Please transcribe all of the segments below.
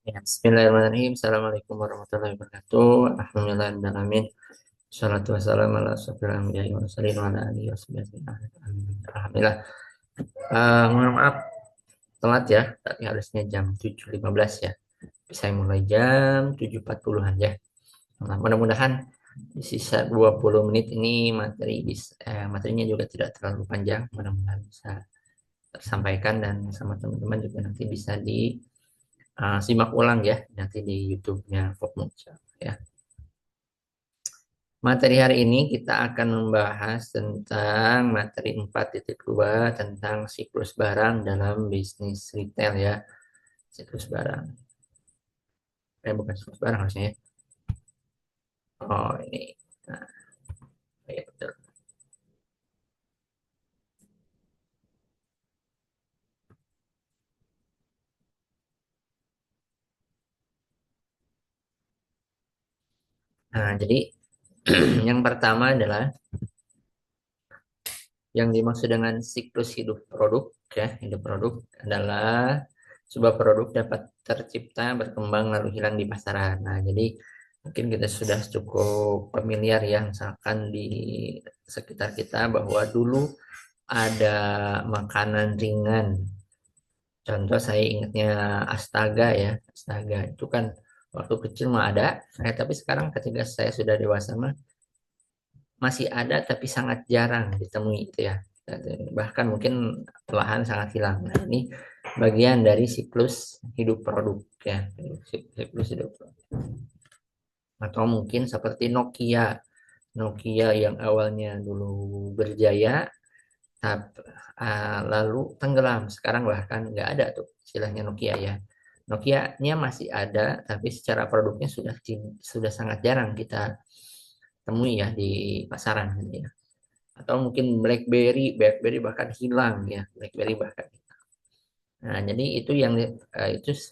Ya, Bismillahirrahmanirrahim. Assalamualaikum warahmatullahi wabarakatuh. Alhamdulillahirrahmanirrahim. Salatu wassalamu ala asyrofil anbiya'i wal mursalin wa ala alihi washabihi ajma'in. Alhamdulillah. Mohon maaf telat ya. Tadi harusnya jam 7.15 ya. Saya mulai jam 7.40-an ya. Nah, mudah-mudahan di sisa 20 menit ini materinya juga tidak terlalu panjang. Mudah-mudahan bisa tersampaikan dan sama teman-teman juga nanti bisa simak ulang ya nanti di YouTube-nya Pokmul ya. Materi hari ini kita akan membahas tentang materi 4.2 tentang siklus barang dalam bisnis retail ya. Siklus barang. Bukan siklus barang harusnya ya. Oh, ini. Nah, ya betul. Nah, jadi yang pertama adalah yang dimaksud dengan siklus hidup produk ya. Hidup produk adalah sebuah produk dapat tercipta, berkembang lalu hilang di pasaran. Nah, jadi mungkin kita sudah cukup familiar ya misalkan di sekitar kita bahwa dulu ada makanan ringan. Contoh saya ingatnya Astaga ya. Astaga itu kan waktu kecil mah ada, tapi sekarang ketika saya sudah dewasa mah masih ada tapi sangat jarang ditemui itu ya. Bahkan mungkin perlahan sangat hilang. Nah, ini bagian dari siklus hidup produk ya. Siklus hidup produk. Atau mungkin seperti Nokia. Nokia yang awalnya dulu berjaya, lalu tenggelam. Sekarang bahkan nggak ada tuh istilahnya Nokia ya. Nokia-nya masih ada, tapi secara produknya sudah sangat jarang kita temui ya di pasaran gitu ya. Atau mungkin BlackBerry bahkan hilang ya, BlackBerry bahkan. Nah, jadi itu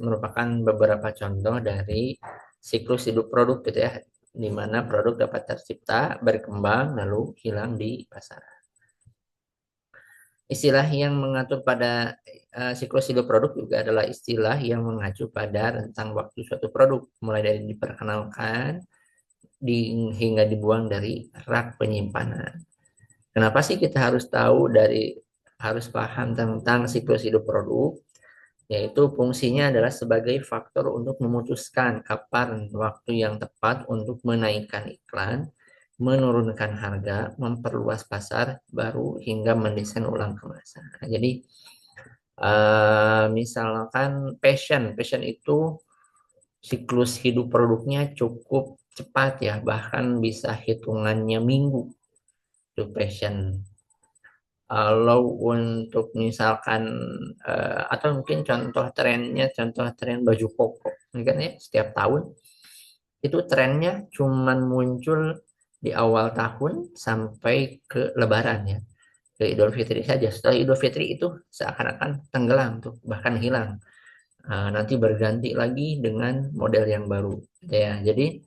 merupakan beberapa contoh dari siklus hidup produk gitu ya, di mana produk dapat tercipta, berkembang, lalu hilang di pasaran. Istilah yang mengatur pada siklus hidup produk juga adalah istilah yang mengacu pada rentang waktu suatu produk, mulai dari diperkenalkan hingga dibuang dari rak penyimpanan. Kenapa sih kita harus paham tentang siklus hidup produk? Yaitu fungsinya adalah sebagai faktor untuk memutuskan kapan waktu yang tepat untuk menaikkan iklan, menurunkan harga, memperluas pasar baru hingga mendesain ulang kemasan. Nah, jadi misalkan passion itu siklus hidup produknya cukup cepat ya, bahkan bisa hitungannya minggu itu passion. Kalau untuk misalkan atau mungkin contoh tren baju koko, ini kan ya setiap tahun itu trennya cuman muncul di awal tahun sampai ke Lebaran ya, ke Idul Fitri saja. Setelah Idul Fitri itu seakan-akan tenggelam tuh, bahkan hilang. Nanti berganti lagi dengan model yang baru, ya. Jadi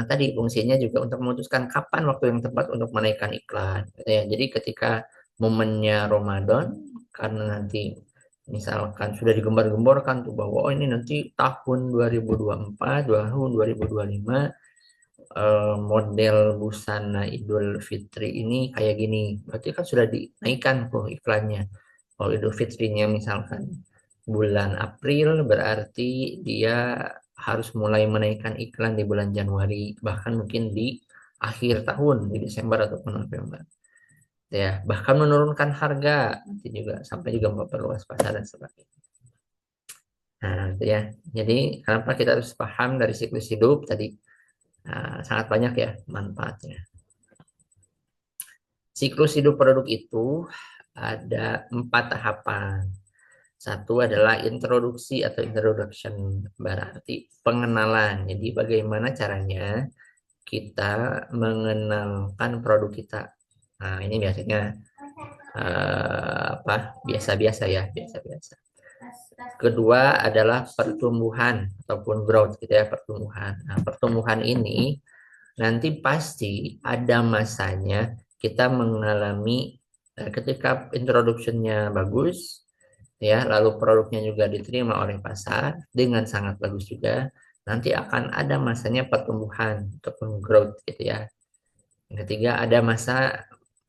tadi fungsinya juga untuk memutuskan kapan waktu yang tepat untuk menaikkan iklan, gitu ya. Jadi ketika momennya Ramadan, karena nanti misalkan sudah digembar-gemborkan tuh bahwa oh ini nanti tahun 2024, tahun 2025 model busana Idul Fitri ini kayak gini. Berarti kan sudah dinaikkan tuh iklannya. Kalau Idul Fitrinya misalkan bulan April, berarti dia harus mulai menaikkan iklan di bulan Januari, bahkan mungkin di akhir tahun, di Desember ataupun November. Ya, bahkan menurunkan harga, nanti juga sampai juga memperluas pasar dan sebagainya. Nah, itu ya. Jadi, kenapa kita harus paham dari siklus hidup tadi? Sangat banyak ya manfaatnya. Siklus hidup produk itu ada 4 tahapan. Satu adalah introduksi atau introduction, berarti pengenalan. Jadi bagaimana caranya kita mengenalkan produk kita. Nah, ini biasanya biasa-biasa ya, biasa-biasa. Kedua adalah pertumbuhan ataupun growth gitu ya, pertumbuhan. Nah, pertumbuhan ini nanti pasti ada masanya kita mengalami ketika introduction-nya bagus, ya, lalu produknya juga diterima oleh pasar dengan sangat bagus juga, nanti akan ada masanya pertumbuhan ataupun growth gitu ya. Yang ketiga ada masa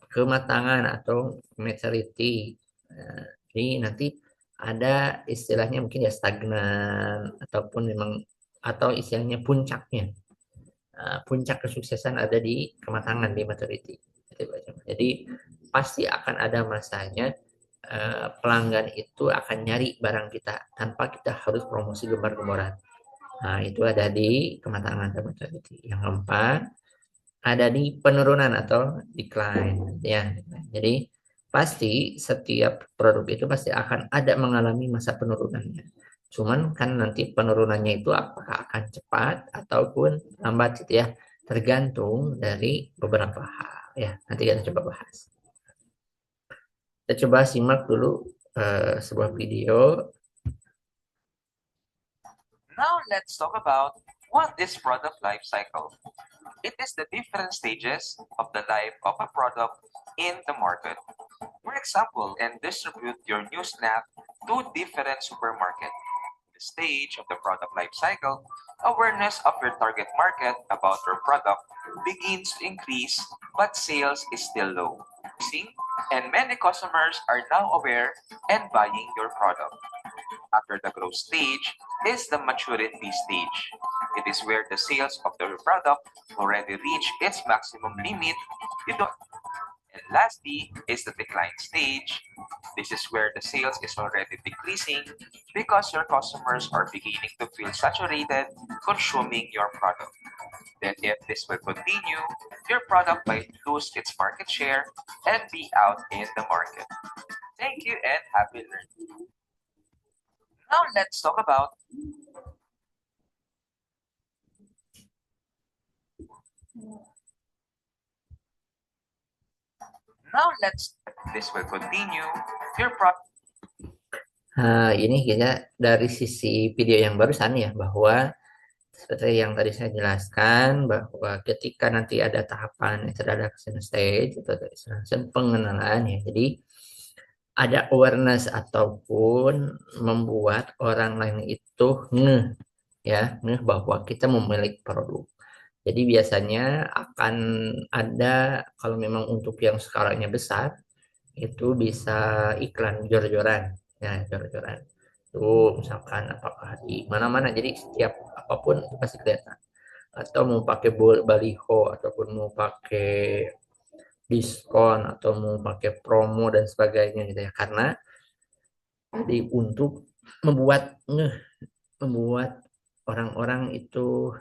kematangan atau maturity. Nah, jadi nanti ada istilahnya mungkin ya stagnan ataupun memang atau istilahnya puncaknya. Puncak kesuksesan ada di kematangan di maturity. Jadi pasti akan ada masanya pelanggan itu akan nyari barang kita tanpa kita harus promosi gembar-gemboran. Nah, itu ada di kematangan dan maturity. Yang keempat, ada di penurunan atau decline ya. Jadi pasti setiap produk itu pasti akan ada mengalami masa penurunannya. Cuman kan nanti penurunannya itu apakah akan cepat ataupun lambat gitu ya. Tergantung dari beberapa hal ya. Nanti kita coba bahas. Kita coba simak dulu sebuah video. Now let's talk about what is product life cycle. It is the different stages of the life of a product in the market. For example, you can distribute your new snack to different supermarkets. The stage of the product life cycle, awareness of your target market about your product begins to increase, but sales is still low. And many customers are now aware and buying your product. After the growth stage is the maturity stage. It is where the sales of the product already reach its maximum limit. You don't and lastly is the decline stage. This is where the sales is already decreasing because your customers are beginning to feel saturated consuming your product. Then if this will continue, your product might lose its market share and be out in the market. Thank you and happy learning. Now let's talk about Now let's this will continue your product. Nah, ini kita dari sisi video yang barusan ya, bahwa seperti yang tadi saya jelaskan, bahwa ketika nanti ada tahapan introduction stage atau introduction pengenalan ya, jadi ada awareness ataupun membuat orang lain itu ngeh bahwa kita memiliki produk. Jadi biasanya akan ada, kalau memang untuk yang skalanya besar, itu bisa iklan jor-joran. Ya, jor-joran. Itu misalkan apakah di mana-mana, jadi setiap apapun itu pasti kelihatan. Atau mau pakai baliho, ataupun mau pakai diskon, atau mau pakai promo dan sebagainya gitu ya. Karena tadi untuk membuat membuat orang-orang itu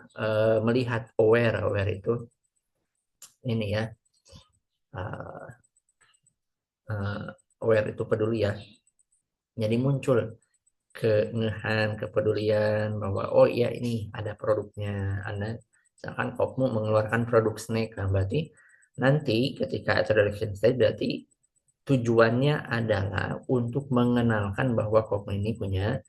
melihat aware itu ini ya, uh, aware itu peduli ya. Jadi muncul keengahan, kepedulian bahwa oh iya ini ada produknya. Anda misalkan Kopmu mengeluarkan produk snack, kan berarti nanti ketika introduction stage berarti tujuannya adalah untuk mengenalkan bahwa Kopmu ini punya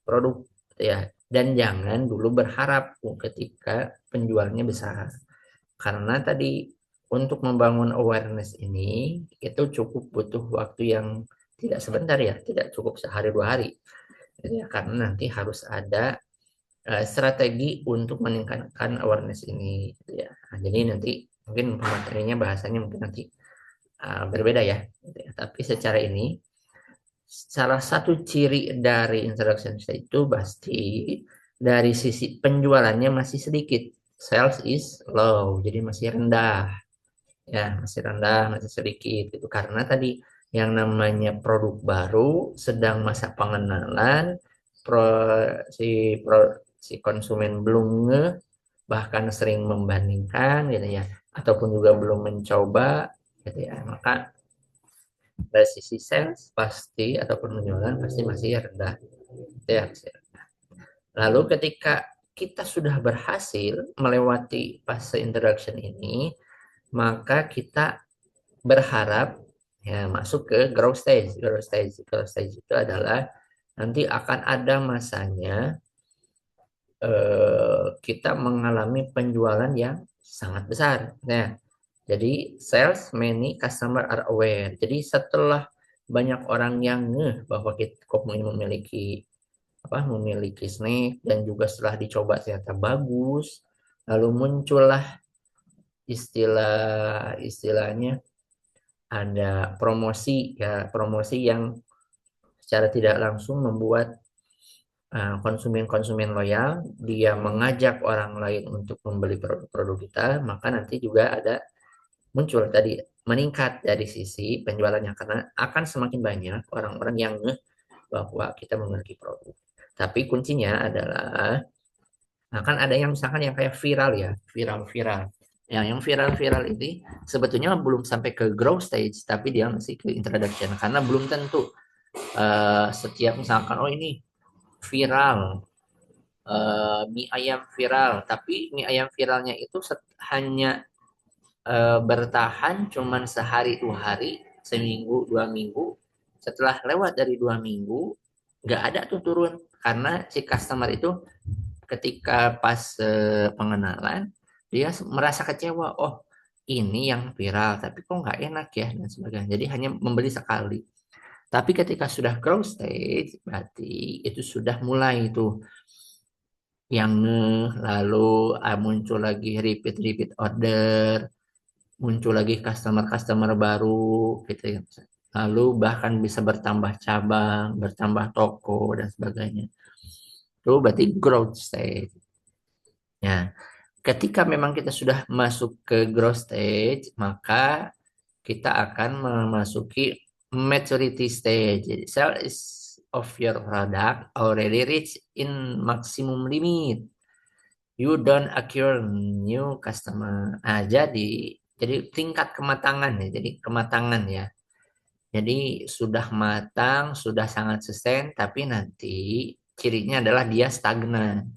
produk ya. Dan jangan dulu berharap ketika penjualnya besar. Karena tadi untuk membangun awareness ini itu cukup butuh waktu yang tidak sebentar ya, tidak cukup sehari dua hari. Gitu ya, karena nanti harus ada strategi untuk meningkatkan awareness ini gitu ya. Nah, jadi nanti mungkin pematerinya bahasanya mungkin nanti berbeda ya, gitu ya. Tapi secara ini salah satu ciri dari introduction stage itu pasti dari sisi penjualannya masih sedikit, sales is low, jadi masih rendah ya, masih rendah, masih sedikit itu karena tadi yang namanya produk baru sedang masa pengenalan, pro, si konsumen belum bahkan sering membandingkan gitu ya, ataupun juga belum mencoba gitu ya, maka dari sisi sales pasti ataupun penjualan pasti masih rendah ya. Lalu ketika kita sudah berhasil melewati fase introduction ini, maka kita berharap ya masuk ke growth stage. Growth stage itu adalah nanti akan ada masanya kita mengalami penjualan yang sangat besar. Nah, jadi sales many customer are aware. Jadi setelah banyak orang yang ngeh bahwa Kopi ini memiliki snack, dan juga setelah dicoba ternyata bagus. Lalu muncullah istilahnya ada promosi, ya promosi yang secara tidak langsung membuat konsumen-konsumen loyal, dia mengajak orang lain untuk membeli produk-produk kita, maka nanti juga ada muncul tadi meningkat dari sisi penjualannya, karena akan semakin banyak orang-orang yang ngeh bahwa kita memiliki produk. Tapi kuncinya adalah, nah kan ada yang misalkan yang kayak viral ya, viral-viral. Ya, yang viral-viral ini sebetulnya belum sampai ke growth stage, tapi dia masih ke introduction, karena belum tentu setiap misalkan oh ini viral, mie ayam viral, tapi mie ayam viralnya itu hanya bertahan cuman sehari 2 hari, seminggu 2 minggu. Setelah lewat dari 2 minggu, nggak ada tuh turun, karena si customer itu ketika pas pengenalan dia merasa kecewa, oh ini yang viral tapi kok nggak enak ya dan sebagainya, jadi hanya membeli sekali. Tapi ketika sudah growth stage, berarti itu sudah mulai itu yang lalu muncul lagi repeat order, muncul lagi customer baru gitu ya. Lalu bahkan bisa bertambah cabang, bertambah toko dan sebagainya. Itu berarti growth stage. Ya, ketika memang kita sudah masuk ke growth stage, maka kita akan memasuki maturity stage. Jadi sales of your product already reach in maximum limit. You don't acquire new customer. Jadi tingkat kematangan ya. Jadi kematangan ya. Jadi sudah matang, sudah sangat sustain, tapi nanti cirinya adalah dia stagnan.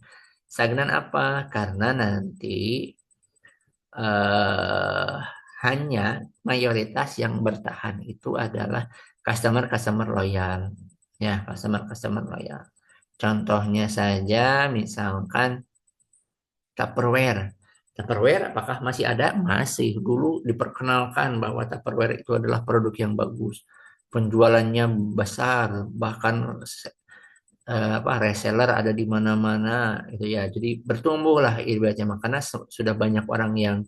Stagnan apa? Karena nanti eh, hanya mayoritas yang bertahan itu adalah customer-customer loyal. Ya, customer-customer loyal. Contohnya saja, misalkan Tupperware. Tupperware apakah masih ada? Masih. Dulu diperkenalkan bahwa Tupperware itu adalah produk yang bagus. Penjualannya besar, bahkan reseller ada di mana-mana gitu ya. Jadi bertumbuhlah ibaratnya, karena sudah banyak orang yang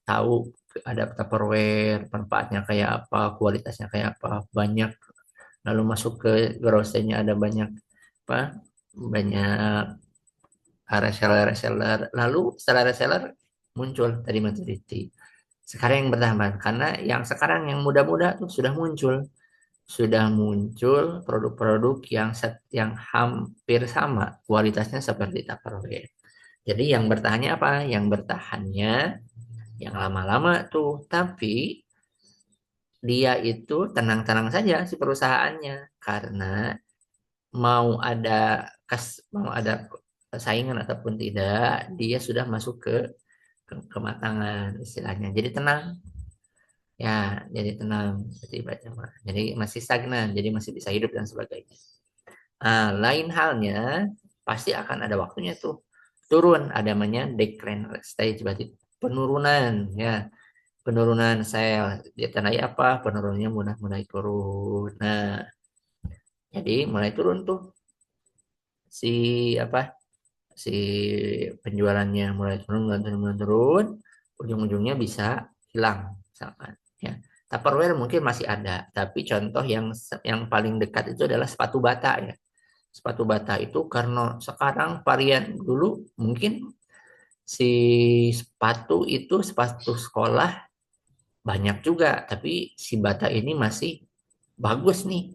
tahu ada Tupperware, manfaatnya kayak apa, kualitasnya kayak apa, banyak. Lalu masuk ke grocery-nya ada banyak apa? Banyak reseller-reseller. Lalu setelah reseller muncul tadi maturity. Sekarang yang bertambah, karena yang sekarang yang muda-muda tuh sudah muncul produk-produk yang hampir sama kualitasnya seperti Tupperware. Jadi yang bertahannya apa? Yang bertahannya yang lama-lama tuh, tapi dia itu tenang-tenang saja si perusahaannya, karena mau ada saingan ataupun tidak, dia sudah masuk kematangan istilahnya. Jadi tenang ya, jadi tenang seperti baca mah. Jadi masih stagnan, jadi masih bisa hidup dan sebagainya. Nah, lain halnya pasti akan ada waktunya tuh turun, ada namanya decline stage, berarti penurunan ya, penurunan sel. Dia tandai apa? Penurunannya mulai turun. Nah, jadi mulai turun tuh si apa si penjualannya, mulai turun, turun, turun, turun, ujung-ujungnya bisa hilang misalkan ya. Tupperware mungkin masih ada, tapi contoh yang paling dekat itu adalah sepatu bata ya. Sepatu bata itu karena sekarang varian, dulu mungkin si sepatu sekolah banyak juga, tapi si bata ini masih bagus nih,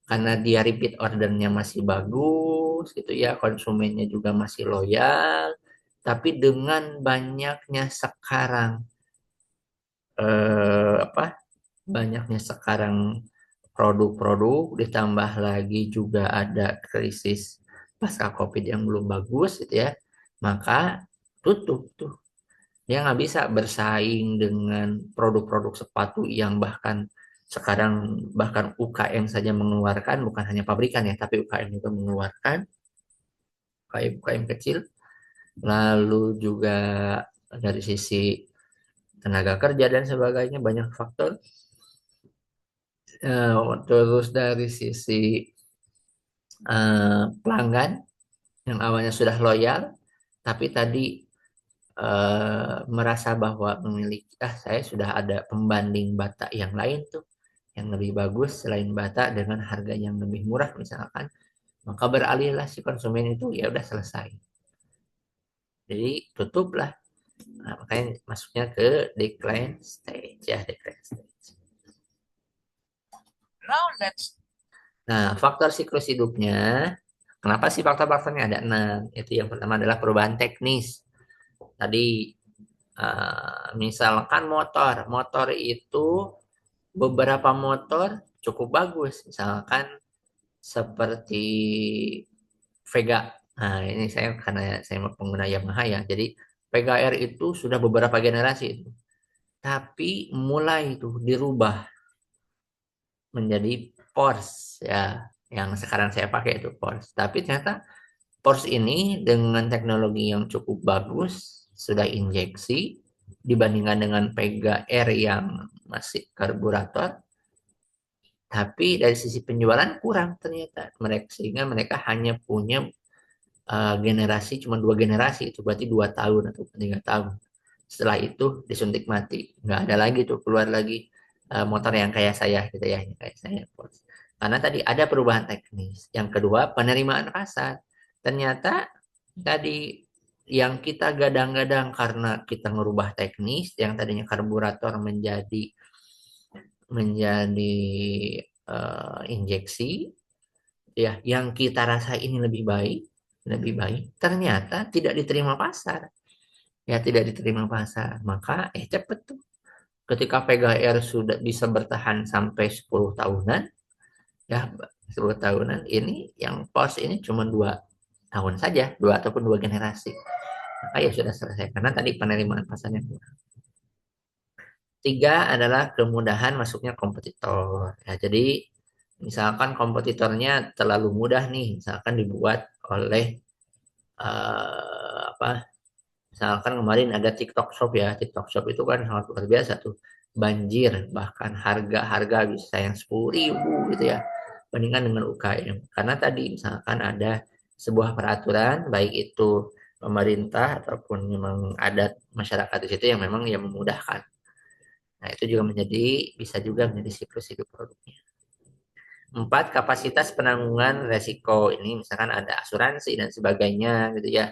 karena dia repeat ordernya masih bagus gitu ya, konsumennya juga masih loyal. Tapi dengan banyaknya sekarang apa banyaknya sekarang produk-produk, ditambah lagi juga ada krisis pasca COVID yang belum bagus gitu ya, maka tutup tuh. Dia nggak bisa bersaing dengan produk-produk sepatu yang bahkan sekarang, bahkan UKM saja mengeluarkan, bukan hanya pabrikan ya, tapi UKM juga mengeluarkan, UKM kecil. Lalu juga dari sisi tenaga kerja dan sebagainya banyak faktor. Terus dari sisi pelanggan yang awalnya sudah loyal, tapi tadi merasa bahwa memiliki, saya sudah ada pembanding bata yang lain tuh, yang lebih bagus selain bata dengan harga yang lebih murah misalkan, maka beralihlah si konsumen itu, ya udah selesai. Jadi tutuplah. Nah, makanya masuknya ke decline stage ya, decline stage. Now let's Nah, faktor siklus hidupnya, kenapa sih faktor-faktornya ada 6? Itu yang pertama adalah perubahan teknis. Tadi misalkan motor, motor itu beberapa motor cukup bagus, misalkan seperti Vega. Nah, ini saya karena saya pengguna Yamaha ya, jadi Vega R itu sudah beberapa generasi itu. Tapi mulai itu dirubah menjadi Porsche ya, yang sekarang saya pakai itu Porsche. Tapi ternyata Porsche ini dengan teknologi yang cukup bagus, sudah injeksi dibandingkan dengan Vega R yang masih karburator, tapi dari sisi penjualan kurang ternyata mereka, sehingga mereka hanya punya generasi cuma dua generasi, itu berarti 2 tahun atau 3 tahun. Setelah itu disuntik mati, nggak ada lagi tuh keluar lagi motor yang kayak saya gitu ya, yang kayak saya. Karena tadi ada perubahan teknis. Yang kedua, penerimaan pasar. Ternyata tadi yang kita gadang-gadang karena kita ngerubah teknis, yang tadinya karburator menjadi injeksi, ya yang kita rasa ini lebih baik, ternyata tidak diterima pasar. Ya tidak diterima pasar, maka cepet tuh. Ketika PGR sudah bisa bertahan sampai 10 tahunan, ya 10 tahunan, ini yang pos ini cuma 2 tahun saja, dua ataupun 2 generasi. Maka ya sudah selesai, karena tadi penerimaan pasarnya kurang. Tiga adalah kemudahan masuknya kompetitor. Ya, jadi misalkan kompetitornya terlalu mudah nih, misalkan dibuat oleh apa? Misalkan kemarin ada TikTok Shop ya, TikTok Shop itu kan sangat luar biasa tuh, banjir, bahkan harga-harga bisa yang 10.000 gitu ya, bandingkan dengan UKM. Karena tadi misalkan ada sebuah peraturan, baik itu pemerintah ataupun memang adat masyarakat di situ yang memang yang memudahkan. Nah, itu juga bisa juga menjadi siklus hidup produknya. Empat, kapasitas penanggungan resiko. Ini misalkan ada asuransi dan sebagainya gitu ya.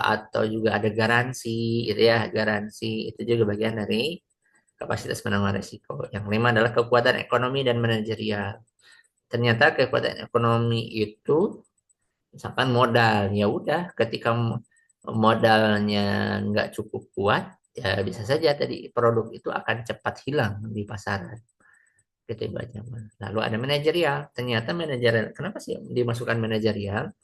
Atau juga ada garansi gitu ya. Garansi itu juga bagian dari kapasitas penanggungan resiko. Yang kelima adalah kekuatan ekonomi dan manajerial. Ternyata kekuatan ekonomi itu misalkan modal, ya udah ketika modalnya nggak cukup kuat, ya bisa saja tadi produk itu akan cepat hilang di pasaran gitu ibaratnya. Lalu ada manajerial. Ternyata manajerial, kenapa sih dimasukkan manajerial?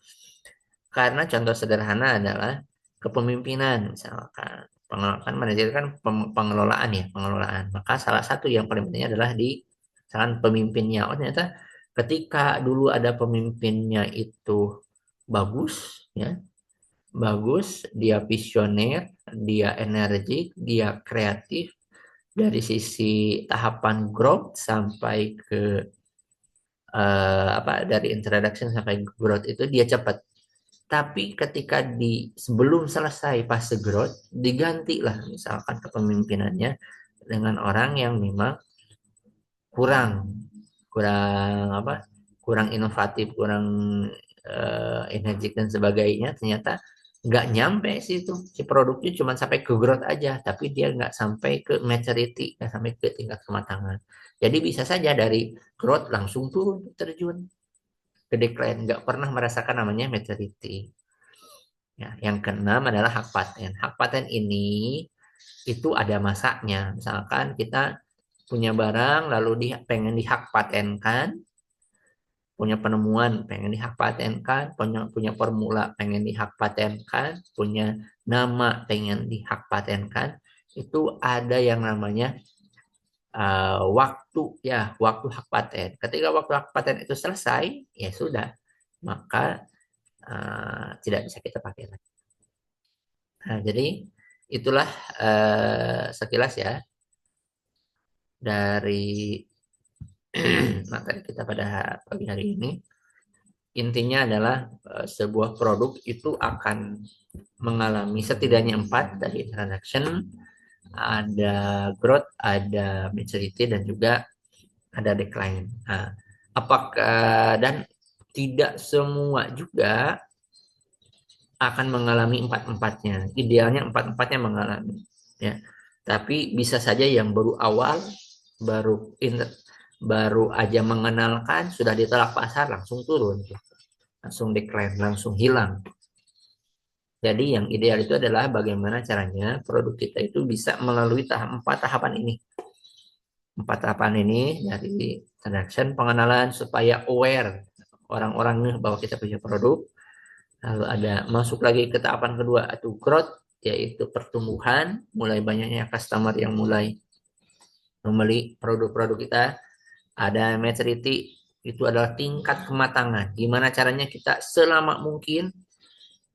Karena contoh sederhana adalah kepemimpinan misalkan. Pengelolaan manajer kan pengelolaan ya, pengelolaan. Maka salah satu yang paling penting adalah di misalkan pemimpinnya. Oh ternyata ketika dulu ada pemimpinnya itu bagus ya, bagus, dia visioner, dia energik, dia kreatif, dari sisi tahapan growth sampai ke dari introduction sampai growth itu dia cepat. Tapi ketika sebelum selesai fase growth, digantilah misalkan kepemimpinannya dengan orang yang memang kurang kurang kurang inovatif, kurang energik dan sebagainya. Ternyata nggak nyampe sih itu, si produknya cuma sampai ke growth aja, tapi dia nggak sampai ke maturity, nggak sampai ke tingkat kematangan. Jadi bisa saja dari growth langsung turun, terjun ke decline, nggak pernah merasakan namanya maturity. Ya, yang keenam adalah hak paten. Hak paten ini itu ada masanya. Misalkan kita punya barang lalu pengen dihak patenkan, punya penemuan pengen dihak patenkan, punya formula pengen dihak patenkan, punya nama pengen dihak patenkan, itu ada yang namanya waktu ya, waktu hak paten. Ketika waktu hak paten itu selesai, ya sudah, maka tidak bisa kita pakai lagi. Nah, jadi itulah sekilas ya dari materi kita pada pagi hari ini. Intinya adalah sebuah produk itu akan mengalami setidaknya 4 dari introduction, ada growth, ada maturity, dan juga ada decline. Nah, apakah dan tidak semua juga akan mengalami empat-empatnya. Idealnya empat-empatnya mengalami, ya. Tapi bisa saja yang baru awal, baru baru aja mengenalkan sudah ditolak pasar langsung turun, langsung decline, langsung hilang. Jadi yang ideal itu adalah bagaimana caranya produk kita itu bisa melalui empat tahapan ini. Empat tahapan ini dari introduction, pengenalan supaya aware orang-orang bahwa kita punya produk. Lalu ada masuk lagi ke tahapan kedua atau growth, yaitu pertumbuhan, mulai banyaknya customer yang mulai membeli produk-produk kita. Ada maturity, itu adalah tingkat kematangan. Gimana caranya kita selama mungkin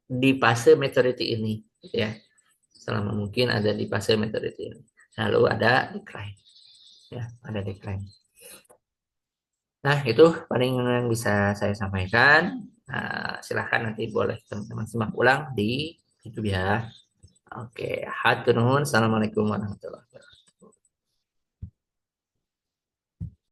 di fase maturity ini, gitu ya. Selama mungkin ada di fase maturity ini. Lalu ada decline, ya, ada decline. Nah, itu paling yang bisa saya sampaikan. Nah, silahkan nanti boleh teman-teman simak ulang di YouTube ya. Oke, hatur nuhun. Assalamualaikum warahmatullahi wabarakatuh.